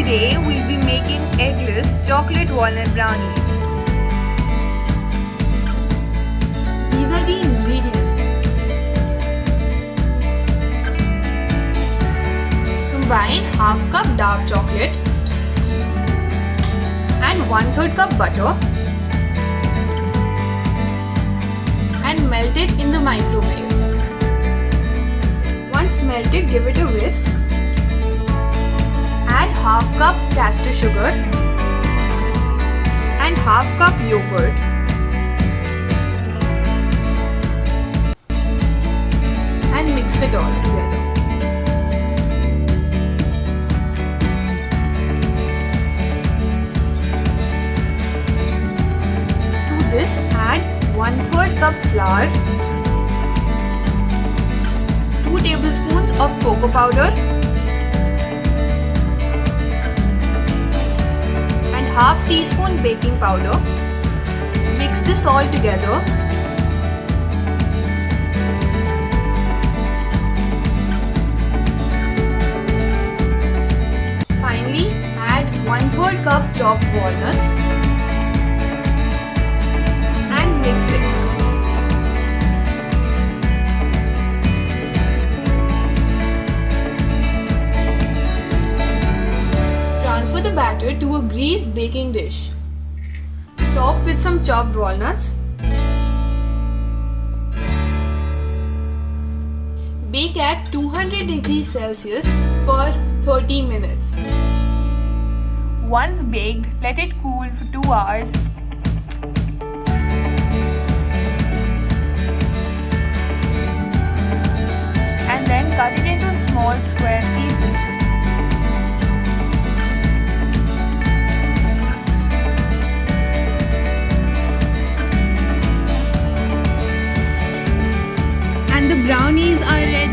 Today we'll be making eggless chocolate walnut brownies. These are the ingredients. Combine half cup dark chocolate and 1/3 cup butter and melt it in the microwave. Once melted, give it a whisk. Add half cup castor sugar and half cup yogurt. And mix it all together. To this, add 1/3 cup flour, 2 tablespoons of cocoa powder, and half teaspoon baking powder. Mix this all together. Finally, add 1/3 cup chopped walnuts and mix it. Transfer the batter to a greased baking dish. Top with some chopped walnuts. Bake at 200 degrees Celsius for 30 minutes. Once baked, let it cool for 2 hours. And then cut it into small square pieces. And the brownies are ready.